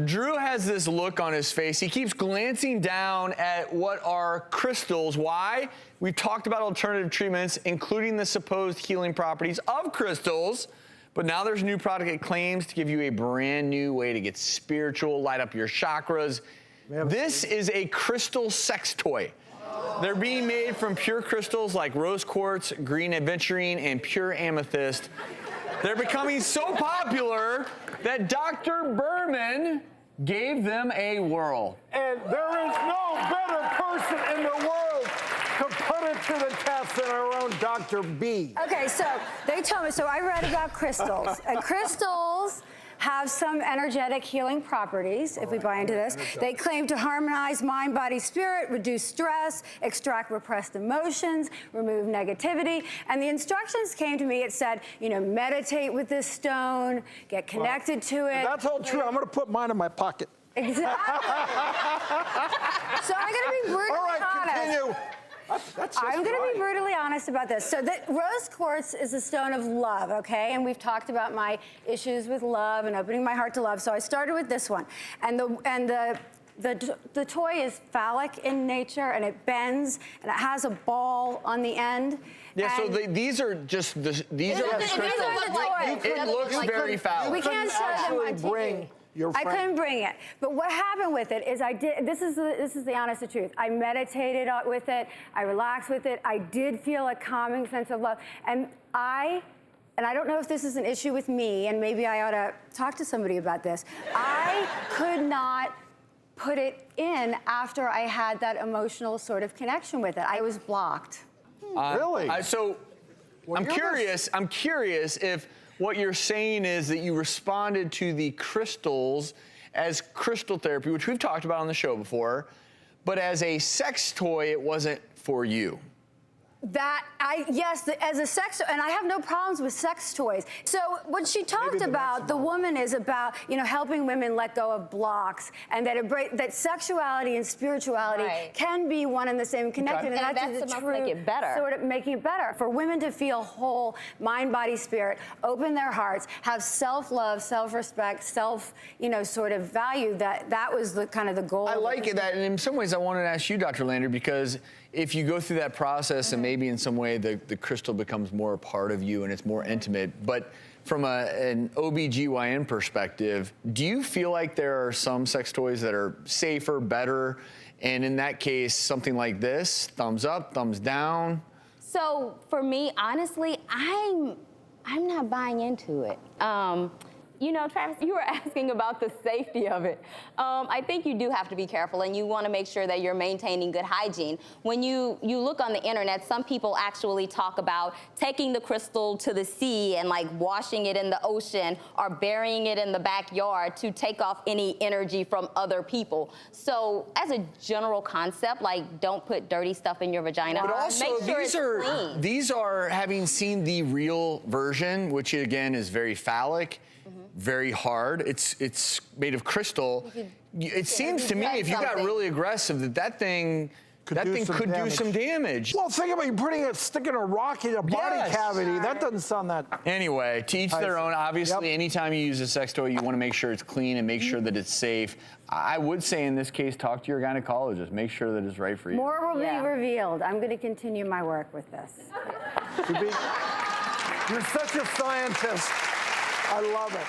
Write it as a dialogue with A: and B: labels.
A: Drew has this look on his face. He keeps glancing down at what are crystals. Why? We've talked about alternative treatments, including the supposed healing properties of crystals. But now there's a new product that claims to give you a brand new way to get spiritual, light up your chakras. This is a crystal sex toy. They're being made from pure crystals like rose quartz, green aventurine, and pure amethyst. They're becoming so popular that Dr. Berman gave them a whirl.
B: And there is no better person in the world to put it to the test than our own Dr. B.
C: Okay, so they told me, so I read about crystals. And crystals have some energetic healing properties, if we buy into this. They claim to harmonize mind, body, spirit, reduce stress, extract repressed emotions, remove negativity. And the instructions came to me, it said, you know, meditate with this stone, get connected to it.
B: That's all true. I'm gonna put mine in my pocket.
C: Exactly. So I'm gonna be brutally
B: All right,
C: honest.
B: continue.
C: I'm going to be brutally honest about this. So the rose quartz is a stone of love, okay? And we've talked about my issues with love and opening my heart to love. So I started with this one. And the toy is phallic in nature, and it bends, and it has a ball on the end.
A: Yeah, so these are just these are crystals. It looks very phallic.
C: We can't show them on TV. I couldn't bring it. But what happened with it is I did, this is the honest truth. I meditated with it, I relaxed with it, I did feel a calming sense of love. And I don't know if this is an issue with me, and maybe I ought to talk to somebody about this. I could not put it in after I had that emotional sort of connection with it. I was blocked.
B: Really?
A: I'm curious if what you're saying is that you responded to the crystals as crystal therapy, which we've talked about on the show before, but as a sex toy, it wasn't for you. Yes, as a sex, and I have no problems with sex toys. So what she talked about, the woman is about, you know, helping women let go of blocks, and that sexuality and spirituality can be one and the same connected, and that's the truth, make it better. Sort of making it better. For women to feel whole, mind, body, spirit, open their hearts, have self-love, self-respect, you know, sort of value, that was the kind of the goal. I like it, and in some ways I wanted to ask you, Dr. Lander, because if you go through that process and maybe in some way the crystal becomes more a part of you and it's more intimate, but from an OB-GYN perspective, do you feel like there are some sex toys that are safer, better, and in that case, something like this, thumbs up, thumbs down?
D: So for me, honestly, I'm not buying into it. You know, Travis, you were asking about the safety of it. I think you do have to be careful, and you want to make sure that you're maintaining good hygiene. When you look on the internet, some people actually talk about taking the crystal to the sea and like washing it in the ocean or burying it in the backyard to take off any energy from other people. So as a general concept, like, don't put dirty stuff in your vagina.
A: But also,
D: make sure it's clean.
A: These are, having seen the real version, which again is very phallic, very hard. It's made of crystal. It seems to me, if you got really aggressive, that thing could do some damage.
B: Well, think about you sticking a rock in a body cavity. That doesn't sound that.
A: Anyway, to each their own. Obviously, anytime you use a sex toy, you want to make sure it's clean and make sure that it's safe. I would say in this case, talk to your gynecologist. Make sure that it's right for you.
C: More will be revealed. I'm going to continue my work with this.
B: You're such a scientist. I love it.